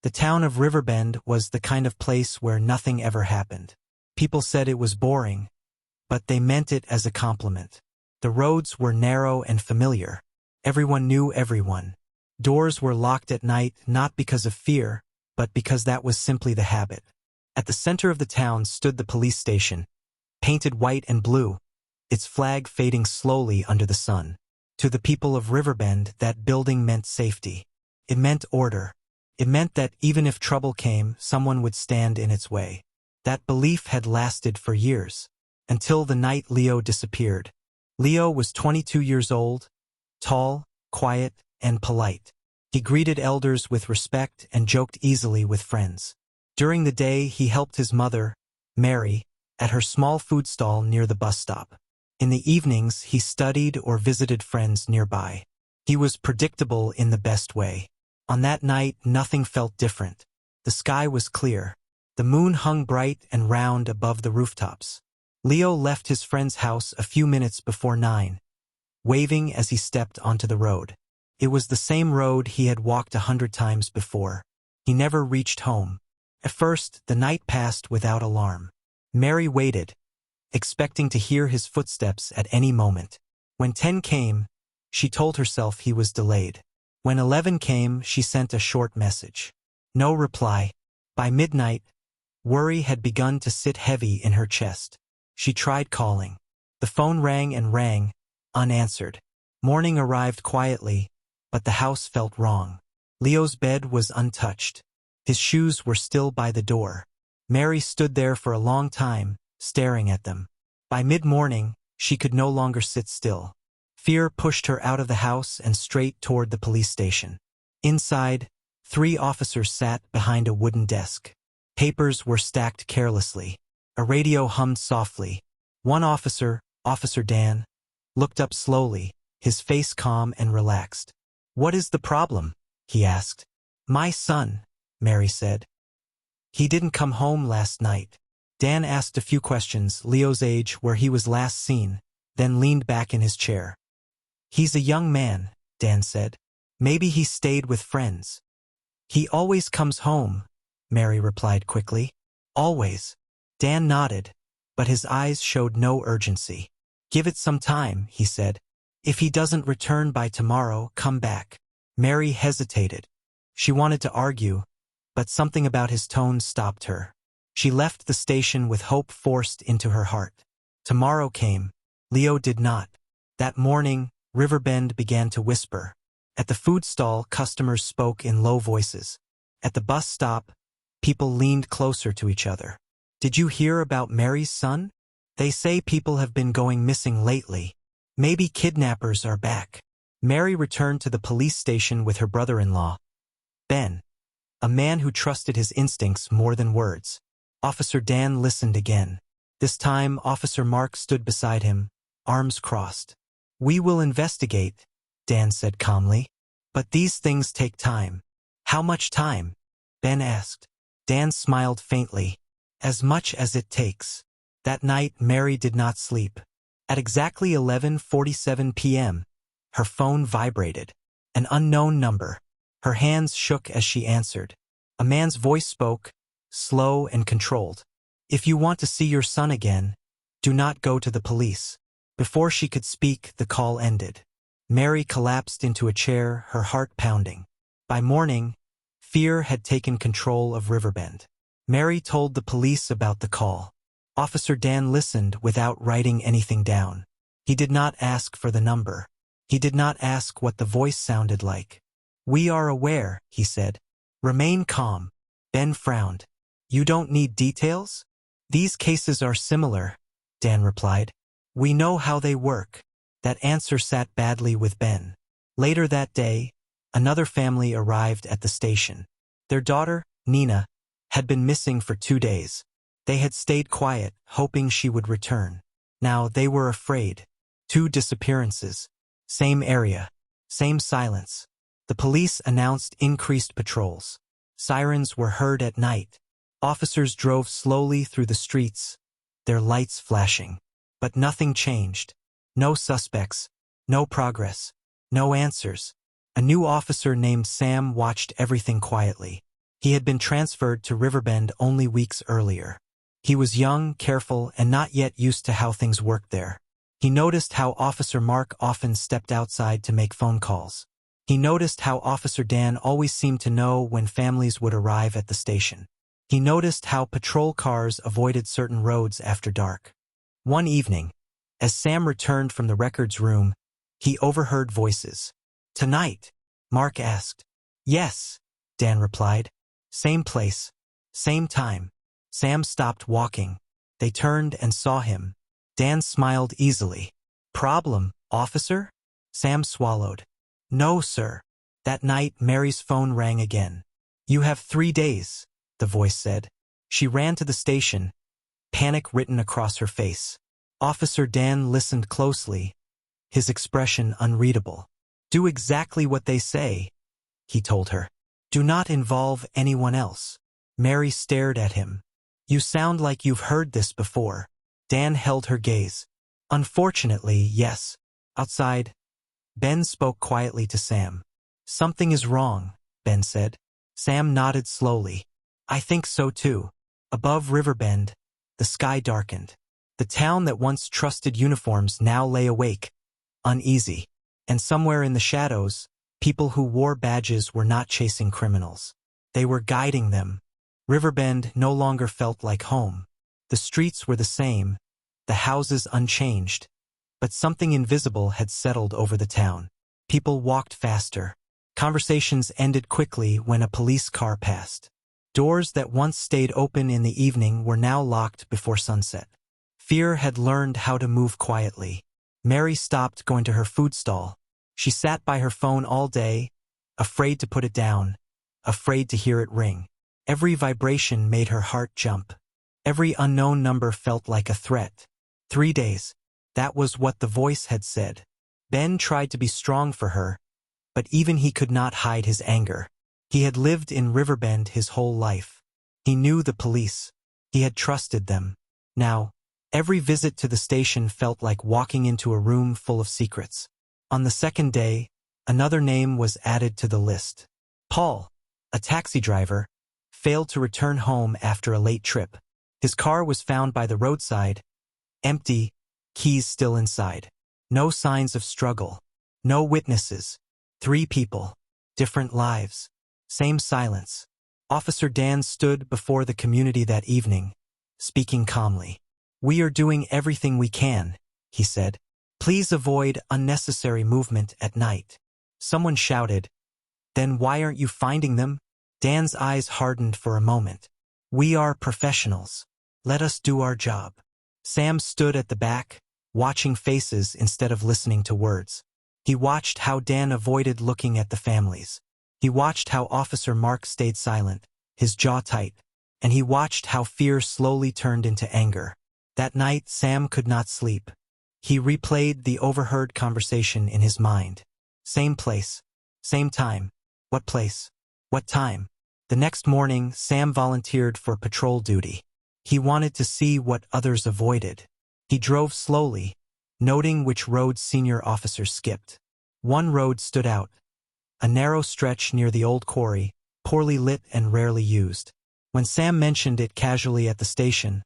The town of Riverbend was the kind of place where nothing ever happened. People said it was boring, but they meant it as a compliment. The roads were narrow and familiar. Everyone knew everyone. Doors were locked at night not because of fear, but because that was simply the habit. At the center of the town stood the police station, painted white and blue, its flag fading slowly under the sun. To the people of Riverbend, that building meant safety. It meant order. It meant that even if trouble came, someone would stand in its way. That belief had lasted for years, until the night Leo disappeared. Leo was 22 years old, tall, quiet, and polite. He greeted elders with respect and joked easily with friends. During the day, he helped his mother, Mary, at her small food stall near the bus stop. In the evenings, he studied or visited friends nearby. He was predictable in the best way. On that night, nothing felt different. The sky was clear. The moon hung bright and round above the rooftops. Leo left his friend's house a few minutes before 9, waving as he stepped onto the road. It was the same road he had walked 100 times before. He never reached home. At first, the night passed without alarm. Mary waited, expecting to hear his footsteps at any moment. When 10 came, she told herself he was delayed. When 11 came, she sent a short message. No reply. By midnight, worry had begun to sit heavy in her chest. She tried calling. The phone rang and rang, unanswered. Morning arrived quietly, but the house felt wrong. Leo's bed was untouched. His shoes were still by the door. Mary stood there for a long time, staring at them. By mid-morning, she could no longer sit still. Fear pushed her out of the house and straight toward the police station. Inside, 3 officers sat behind a wooden desk. Papers were stacked carelessly. A radio hummed softly. One officer, Officer Dan, looked up slowly, his face calm and relaxed. "What is the problem?" he asked. "My son," Mary said. "He didn't come home last night." Dan asked a few questions, Leo's age, where he was last seen, then leaned back in his chair. "He's a young man," Dan said. "Maybe he stayed with friends." "He always comes home," Mary replied quickly. "Always." Dan nodded, but his eyes showed no urgency. "Give it some time," he said. "If he doesn't return by tomorrow, come back." Mary hesitated. She wanted to argue, but something about his tone stopped her. She left the station with hope forced into her heart. Tomorrow came. Leo did not. That morning, Riverbend began to whisper. At the food stall, customers spoke in low voices. At the bus stop, people leaned closer to each other. "Did you hear about Mary's son? They say people have been going missing lately. Maybe kidnappers are back." Mary returned to the police station with her brother-in-law, Ben, a man who trusted his instincts more than words. Officer Dan listened again. This time, Officer Mark stood beside him, arms crossed. "We will investigate," Dan said calmly. "But these things take time." "How much time?" Ben asked. Dan smiled faintly. "As much as it takes." That night, Mary did not sleep. At exactly 11:47 p.m., her phone vibrated. An unknown number. Her hands shook as she answered. A man's voice spoke, slow and controlled. "If you want to see your son again, do not go to the police." Before she could speak, the call ended. Mary collapsed into a chair, her heart pounding. By morning, fear had taken control of Riverbend. Mary told the police about the call. Officer Dan listened without writing anything down. He did not ask for the number. He did not ask what the voice sounded like. "We are aware," he said. "Remain calm." Ben frowned. "You don't need details?" "These cases are similar," Dan replied. "We know how they work." That answer sat badly with Ben. Later that day, another family arrived at the station. Their daughter, Nina, had been missing for 2 days. They had stayed quiet, hoping she would return. Now they were afraid. 2 disappearances. Same area. Same silence. The police announced increased patrols. Sirens were heard at night. Officers drove slowly through the streets, their lights flashing. But nothing changed. No suspects. No progress. No answers. A new officer named Sam watched everything quietly. He had been transferred to Riverbend only weeks earlier. He was young, careful, and not yet used to how things worked there. He noticed how Officer Mark often stepped outside to make phone calls. He noticed how Officer Dan always seemed to know when families would arrive at the station. He noticed how patrol cars avoided certain roads after dark. One evening, as Sam returned from the records room, he overheard voices. "Tonight?" Mark asked. "Yes," Dan replied. "Same place, same time." Sam stopped walking. They turned and saw him. Dan smiled easily. "Problem, officer?" Sam swallowed. "No, sir." That night, Mary's phone rang again. "You have 3 days," the voice said. She ran to the station, panic written across her face. Officer Dan listened closely, his expression unreadable. "Do exactly what they say," he told her. "Do not involve anyone else." Mary stared at him. "You sound like you've heard this before." Dan held her gaze. "Unfortunately, yes." Outside, Ben spoke quietly to Sam. "Something is wrong," Ben said. Sam nodded slowly. "I think so too." Above Riverbend, the sky darkened. The town that once trusted uniforms now lay awake, uneasy. And somewhere in the shadows, people who wore badges were not chasing criminals. They were guiding them. Riverbend no longer felt like home. The streets were the same, the houses unchanged, but something invisible had settled over the town. People walked faster. Conversations ended quickly when a police car passed. Doors that once stayed open in the evening were now locked before sunset. Fear had learned how to move quietly. Mary stopped going to her food stall. She sat by her phone all day, afraid to put it down, afraid to hear it ring. Every vibration made her heart jump. Every unknown number felt like a threat. 3 days. That was what the voice had said. Ben tried to be strong for her, but even he could not hide his anger. He had lived in Riverbend his whole life. He knew the police. He had trusted them. Now, every visit to the station felt like walking into a room full of secrets. On the second day, another name was added to the list. Paul, a taxi driver, failed to return home after a late trip. His car was found by the roadside, empty, keys still inside. No signs of struggle. No witnesses. 3 people. Different lives. Same silence. Officer Dan stood before the community that evening, speaking calmly. "We are doing everything we can," he said. "Please avoid unnecessary movement at night." Someone shouted, "Then why aren't you finding them?" Dan's eyes hardened for a moment. "We are professionals. Let us do our job." Sam stood at the back, watching faces instead of listening to words. He watched how Dan avoided looking at the families. He watched how Officer Mark stayed silent, his jaw tight, and he watched how fear slowly turned into anger. That night, Sam could not sleep. He replayed the overheard conversation in his mind. Same place, same time. What place? What time? The next morning, Sam volunteered for patrol duty. He wanted to see what others avoided. He drove slowly, noting which roads senior officers skipped. One road stood out, a narrow stretch near the old quarry, poorly lit and rarely used. When Sam mentioned it casually at the station,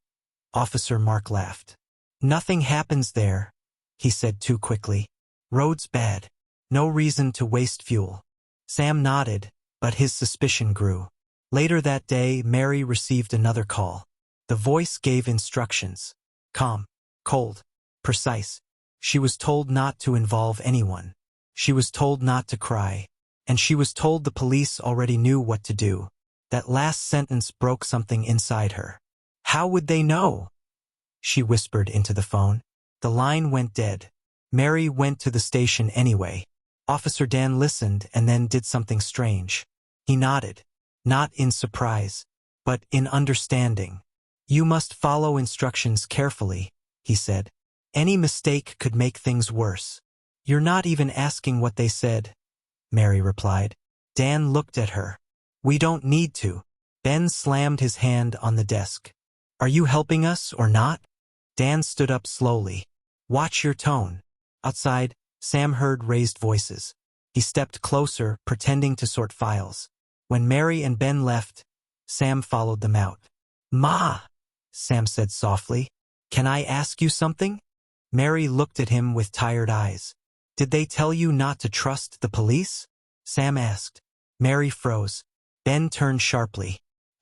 Officer Mark laughed. "Nothing happens there," he said too quickly. "Road's bad. No reason to waste fuel." Sam nodded, but his suspicion grew. Later that day, Mary received another call. The voice gave instructions. Calm, cold, precise. She was told not to involve anyone. She was told not to cry. And she was told the police already knew what to do. That last sentence broke something inside her. "How would they know?" she whispered into the phone. The line went dead. Mary went to the station anyway. Officer Dan listened and then did something strange. He nodded, not in surprise, but in understanding. "You must follow instructions carefully," he said. "Any mistake could make things worse." "You're not even asking what they said," Mary replied. Dan looked at her. "We don't need to." Ben slammed his hand on the desk. "Are you helping us or not?" Dan stood up slowly. "Watch your tone." Outside, Sam heard raised voices. He stepped closer, pretending to sort files. When Mary and Ben left, Sam followed them out. "Ma," Sam said softly, "can I ask you something?" Mary looked at him with tired eyes. "Did they tell you not to trust the police?" Sam asked. Mary froze. Ben turned sharply.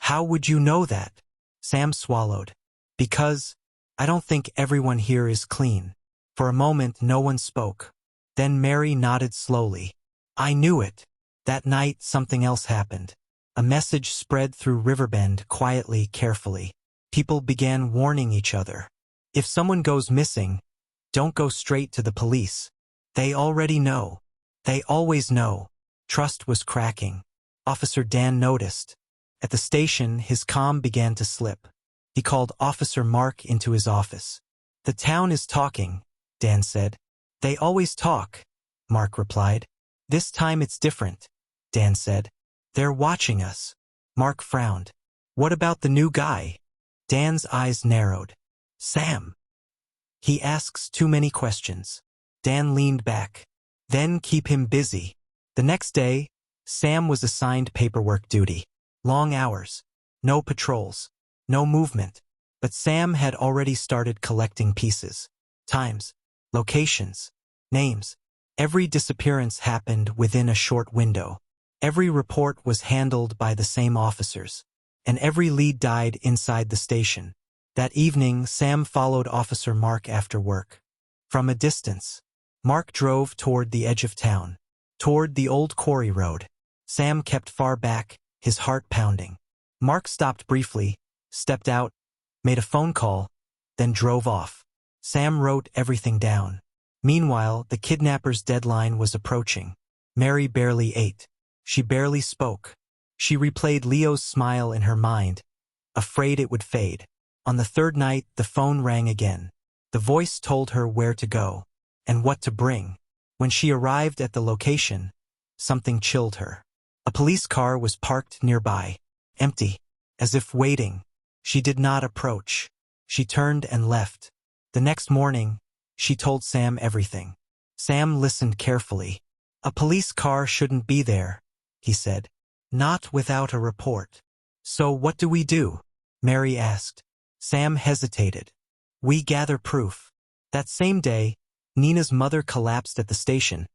"How would you know that?" Sam swallowed. "Because I don't think everyone here is clean." For a moment no one spoke. Then Mary nodded slowly. "I knew it. That night something else happened." A message spread through Riverbend quietly, carefully. People began warning each other. "If someone goes missing, don't go straight to the police. They already know. They always know." Trust was cracking. Officer Dan noticed. At the station, his calm began to slip. He called Officer Mark into his office. "The town is talking," Dan said. "They always talk," Mark replied. "This time it's different," Dan said. "They're watching us." Mark frowned. "What about the new guy?" Dan's eyes narrowed. "Sam. He asks too many questions." Dan leaned back. "Then keep him busy." The next day, Sam was assigned paperwork duty. Long hours. No patrols. No movement. But Sam had already started collecting pieces. Times. Locations. Names. Every disappearance happened within a short window. Every report was handled by the same officers. And every lead died inside the station. That evening, Sam followed Officer Mark after work. From a distance, Mark drove toward the edge of town, toward the old quarry road. Sam kept far back, his heart pounding. Mark stopped briefly, stepped out, made a phone call, then drove off. Sam wrote everything down. Meanwhile, the kidnappers' deadline was approaching. Mary barely ate. She barely spoke. She replayed Leo's smile in her mind, afraid it would fade. On the third night, the phone rang again. The voice told her where to go and what to bring. When she arrived at the location, something chilled her. A police car was parked nearby, empty, as if waiting. She did not approach. She turned and left. The next morning, she told Sam everything. Sam listened carefully. "A police car shouldn't be there," he said. "Not without a report." "So what do we do?" Mary asked. Sam hesitated. "We gather proof." That same day, Nina's mother collapsed at the station,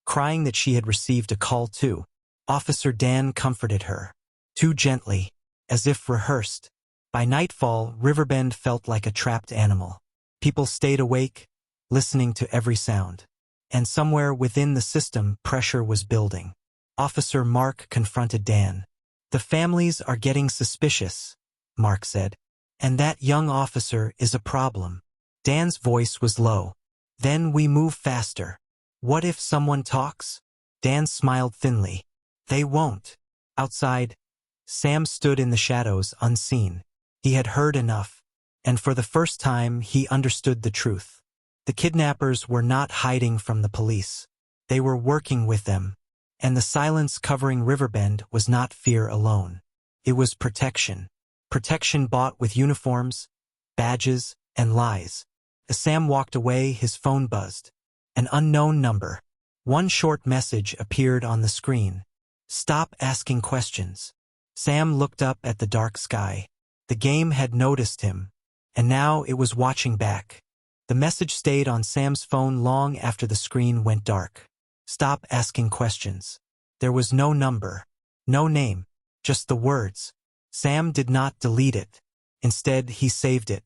crying that she had received a call too. Officer Dan comforted her, too gently, as if rehearsed. By nightfall, Riverbend felt like a trapped animal. People stayed awake, listening to every sound. And somewhere within the system, pressure was building. Officer Mark confronted Dan. "The families are getting suspicious," Mark said. "And that young officer is a problem." Dan's voice was low. "Then we move faster. What if someone talks?" Dan smiled thinly. "They won't." Outside, Sam stood in the shadows, unseen. He had heard enough, and for the first time he understood the truth. The kidnappers were not hiding from the police. They were working with them, and the silence covering Riverbend was not fear alone. It was protection. Protection bought with uniforms, badges, and lies. As Sam walked away, his phone buzzed. An unknown number. One short message appeared on the screen. "Stop asking questions." Sam looked up at the dark sky. The game had noticed him, and now it was watching back. The message stayed on Sam's phone long after the screen went dark. "Stop asking questions." There was no number, no name, just the words. Sam did not delete it. Instead, he saved it.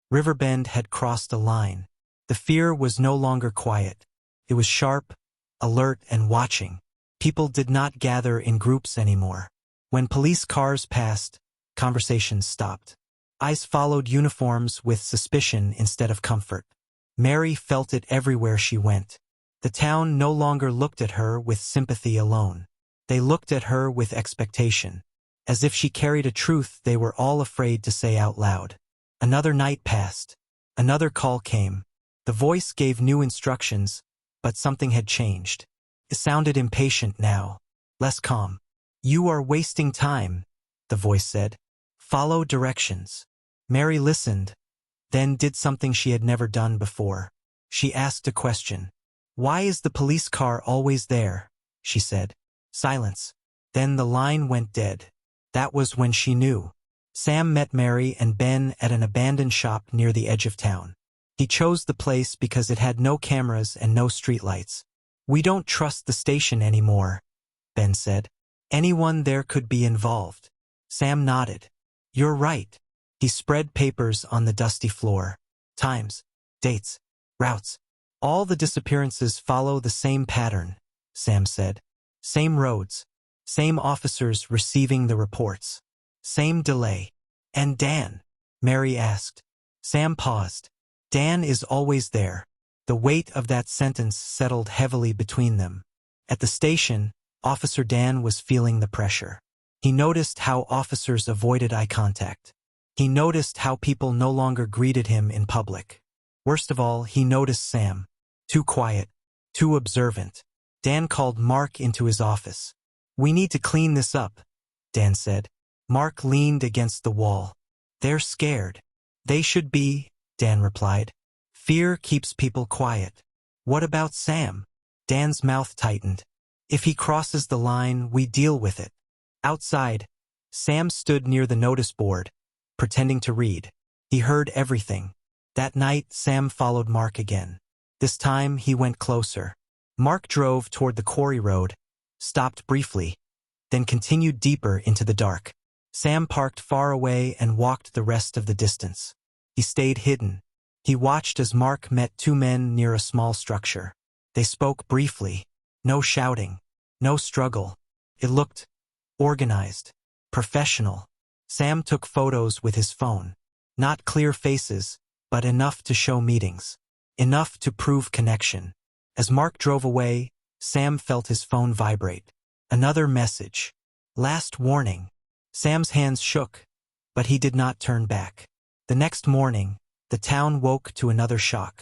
Riverbend had crossed a line. The fear was no longer quiet. It was sharp, alert, and watching. People did not gather in groups anymore. When police cars passed, conversations stopped. Eyes followed uniforms with suspicion instead of comfort. Mary felt it everywhere she went. The town no longer looked at her with sympathy alone. They looked at her with expectation, as if she carried a truth they were all afraid to say out loud. Another night passed. Another call came. The voice gave new instructions, but something had changed. It sounded impatient now, less calm. "You are wasting time," the voice said. "Follow directions." Mary listened, then did something she had never done before. She asked a question. "Why is the police car always there?" she said. Silence. Then the line went dead. That was when she knew. Sam met Mary and Ben at an abandoned shop near the edge of town. He chose the place because it had no cameras and no streetlights. "We don't trust the station anymore," Ben said. "Anyone there could be involved." Sam nodded. "You're right." He spread papers on the dusty floor. Times, dates, routes. "All the disappearances follow the same pattern," Sam said. "Same roads, same officers receiving the reports, same delay." "And Dan?" Mary asked. Sam paused. "Dan is always there." The weight of that sentence settled heavily between them. At the station, Officer Dan was feeling the pressure. He noticed how officers avoided eye contact. He noticed how people no longer greeted him in public. Worst of all, he noticed Sam. Too quiet, too observant. Dan called Mark into his office. "We need to clean this up," Dan said. Mark leaned against the wall. "They're scared." "They should be," Dan replied. "Fear keeps people quiet." "What about Sam?" Dan's mouth tightened. "If he crosses the line, we deal with it." Outside, Sam stood near the notice board, pretending to read. He heard everything. That night, Sam followed Mark again. This time, he went closer. Mark drove toward the quarry road, stopped briefly, then continued deeper into the dark. Sam parked far away and walked the rest of the distance. He stayed hidden. He watched as Mark met two men near a small structure. They spoke briefly. No shouting. No struggle. It looked organized. Professional. Sam took photos with his phone. Not clear faces, but enough to show meetings. Enough to prove connection. As Mark drove away, Sam felt his phone vibrate. Another message. Last warning. Sam's hands shook, but he did not turn back. The next morning, the town woke to another shock.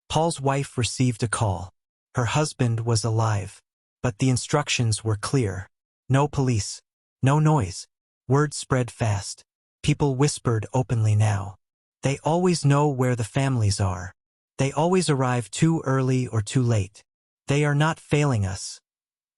Paul's wife received a call. Her husband was alive, but the instructions were clear. No police. No noise. Word spread fast. People whispered openly now. "They always know where the families are. They always arrive too early or too late. They are not failing us.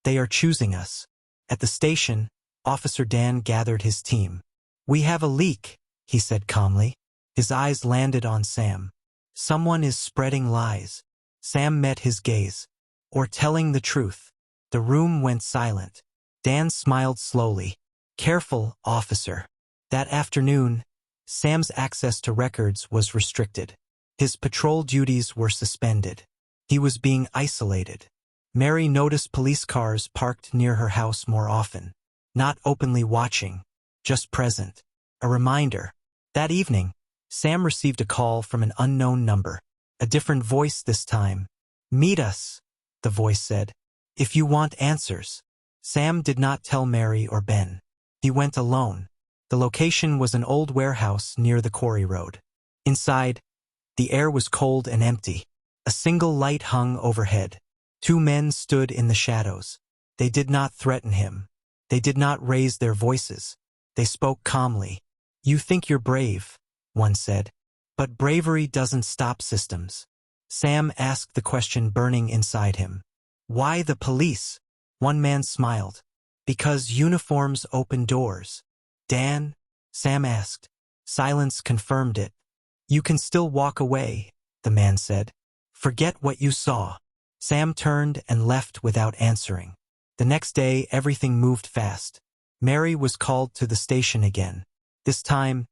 They are choosing us." At the station, Officer Dan gathered his team. "We have a leak," he said calmly. His eyes landed on Sam. "Someone is spreading lies." Sam met his gaze. "Or telling the truth." The room went silent. Dan smiled slowly. "Careful, officer." That afternoon, Sam's access to records was restricted. His patrol duties were suspended. He was being isolated. Mary noticed police cars parked near her house more often. Not openly watching, just present. A reminder. That evening, Sam received a call from an unknown number. A different voice this time. "Meet us," the voice said, "if you want answers." Sam did not tell Mary or Ben. He went alone. The location was an old warehouse near the quarry road. Inside, the air was cold and empty. A single light hung overhead. Two men stood in the shadows. They did not threaten him. They did not raise their voices. They spoke calmly. "You think you're brave," one said. "But bravery doesn't stop systems." Sam asked the question burning inside him. "Why the police?" One man smiled. "Because uniforms open doors." "Dan?" Sam asked. Silence confirmed it. "You can still walk away," the man said. "Forget what you saw." Sam turned and left without answering. The next day, everything moved fast. Mary was called to the station again. This time,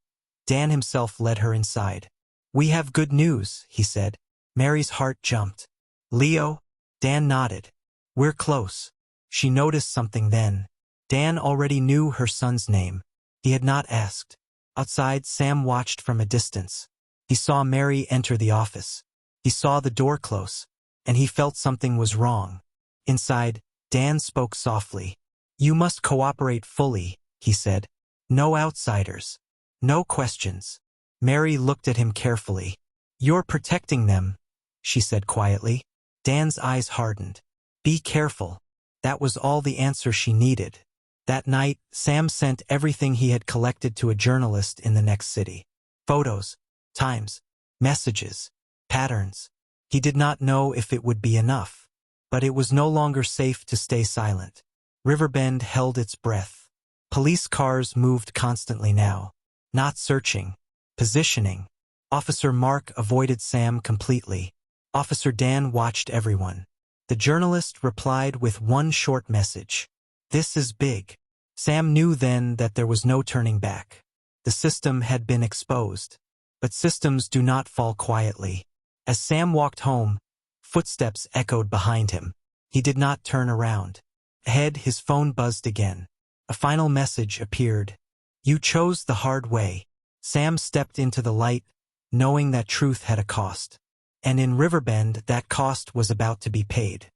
Dan himself led her inside. "We have good news," he said. Mary's heart jumped. "Leo?" Dan nodded. "We're close." She noticed something then. Dan already knew her son's name. He had not asked. Outside, Sam watched from a distance. He saw Mary enter the office. He saw the door close, and he felt something was wrong. Inside, Dan spoke softly. "You must cooperate fully," he said. "No outsiders. No questions." Mary looked at him carefully. "You're protecting them," she said quietly. Dan's eyes hardened. "Be careful." That was all the answer she needed. That night, Sam sent everything he had collected to a journalist in the next city. Photos, times, messages, patterns. He did not know if it would be enough. But it was no longer safe to stay silent. Riverbend held its breath. Police cars moved constantly now. Not searching. Positioning. Officer Mark avoided Sam completely. Officer Dan watched everyone. The journalist replied with one short message. This is big. Sam knew then that there was no turning back. The system had been exposed. But systems do not fall quietly. As Sam walked home, footsteps echoed behind him. He did not turn around. Ahead, his phone buzzed again. A final message appeared. You chose the hard way. Sam stepped into the light, knowing that truth had a cost. And in Riverbend, that cost was about to be paid.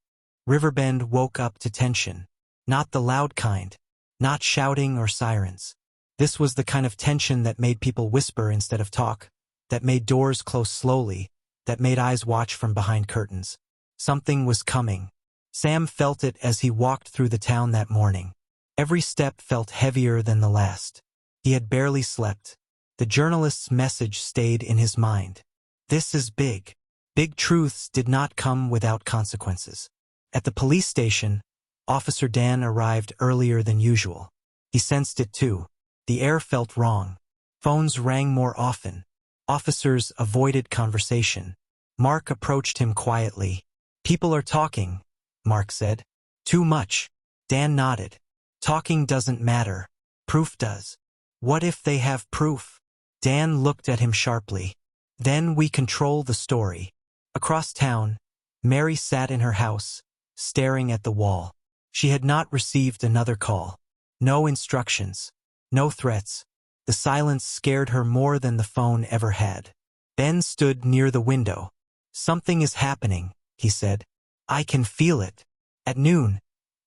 Riverbend woke up to tension. Not the loud kind. Not shouting or sirens. This was the kind of tension that made people whisper instead of talk, that made doors close slowly, that made eyes watch from behind curtains. Something was coming. Sam felt it as he walked through the town that morning. Every step felt heavier than the last. He had barely slept. The journalist's message stayed in his mind. This is big. Big truths did not come without consequences. At the police station, Officer Dan arrived earlier than usual. He sensed it too. The air felt wrong. Phones rang more often. Officers avoided conversation. Mark approached him quietly. People are talking, Mark said. Too much. Dan nodded. Talking doesn't matter. Proof does. What if they have proof? Dan looked at him sharply. Then we control the story. Across town, Mary sat in her house, staring at the wall. She had not received another call. No instructions. No threats. The silence scared her more than the phone ever had. Ben stood near the window. Something is happening, he said. I can feel it. At noon,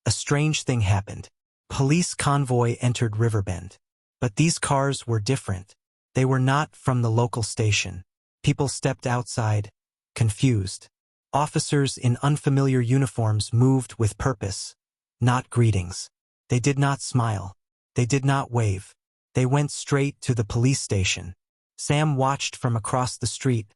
a strange thing happened. Police convoy entered Riverbend. But these cars were different. They were not from the local station. People stepped outside, confused. Officers in unfamiliar uniforms moved with purpose, not greetings. They did not smile. They did not wave. They went straight to the police station. Sam watched from across the street,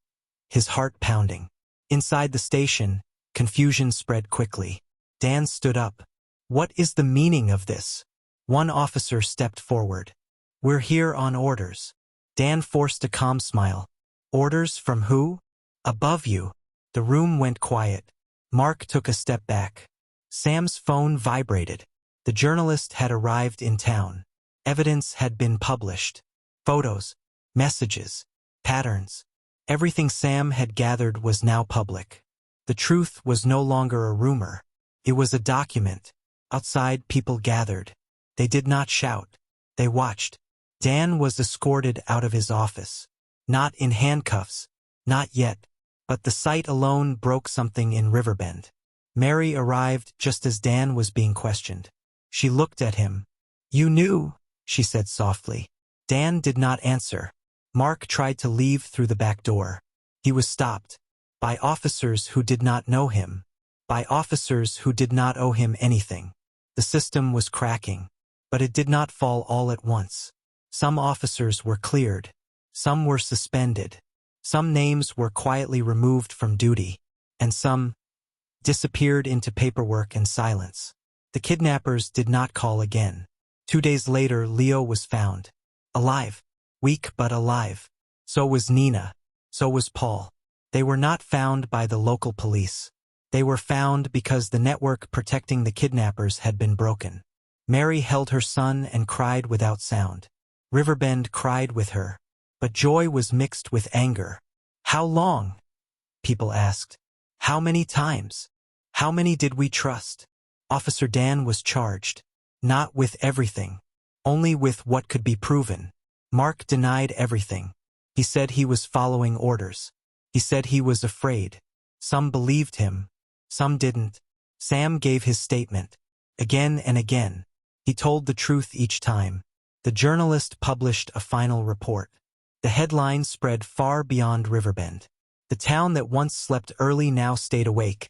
his heart pounding. Inside the station, confusion spread quickly. Dan stood up. What is the meaning of this? One officer stepped forward. We're here on orders. Dan forced a calm smile. Orders from who? Above you. The room went quiet. Mark took a step back. Sam's phone vibrated. The journalist had arrived in town. Evidence had been published. Photos, messages, patterns. Everything Sam had gathered was now public. The truth was no longer a rumor. It was a document. Outside, people gathered. They did not shout. They watched. Dan was escorted out of his office. Not in handcuffs. Not yet. But the sight alone broke something in Riverbend. Mary arrived just as Dan was being questioned. She looked at him. You knew, she said softly. Dan did not answer. Mark tried to leave through the back door. He was stopped. By officers who did not know him. By officers who did not owe him anything. The system was cracking. But it did not fall all at once. Some officers were cleared. Some were suspended. Some names were quietly removed from duty. And some disappeared into paperwork and silence. The kidnappers did not call again. 2 days later, Leo was found. Alive. Weak but alive. So was Nina. So was Paul. They were not found by the local police. They were found because the network protecting the kidnappers had been broken. Mary held her son and cried without sound. Riverbend cried with her. But joy was mixed with anger. How long? People asked. How many times? How many did we trust? Officer Dan was charged. Not with everything. Only with what could be proven. Mark denied everything. He said he was following orders. He said he was afraid. Some believed him. Some didn't. Sam gave his statement. Again and again. He told the truth each time. The journalist published a final report. The headline spread far beyond Riverbend. The town that once slept early now stayed awake,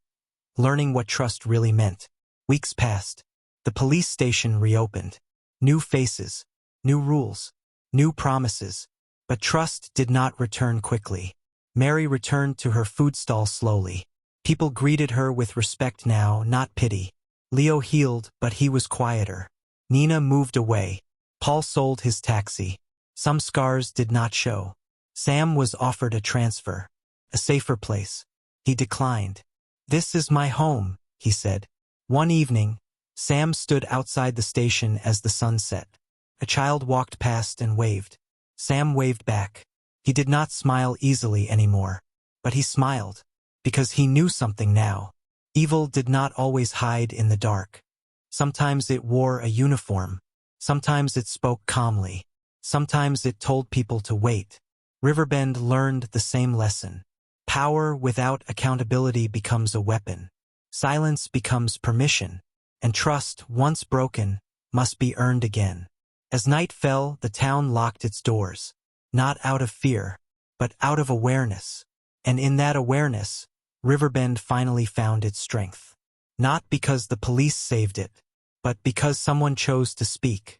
learning what trust really meant. Weeks passed. The police station reopened. New faces, new rules, new promises. But trust did not return quickly. Mary returned to her food stall slowly. People greeted her with respect now, not pity. Leo healed, but he was quieter. Nina moved away. Paul sold his taxi. Some scars did not show. Sam was offered a transfer, a safer place. He declined. "This is my home," he said. One evening, Sam stood outside the station as the sun set. A child walked past and waved. Sam waved back. He did not smile easily anymore, but he smiled, because he knew something now. Evil did not always hide in the dark. Sometimes it wore a uniform. Sometimes it spoke calmly. Sometimes it told people to wait. Riverbend learned the same lesson. Power without accountability becomes a weapon. Silence becomes permission, and trust, once broken, must be earned again. As night fell, the town locked its doors, not out of fear, but out of awareness. And in that awareness, Riverbend finally found its strength. Not because the police saved it, but because someone chose to speak.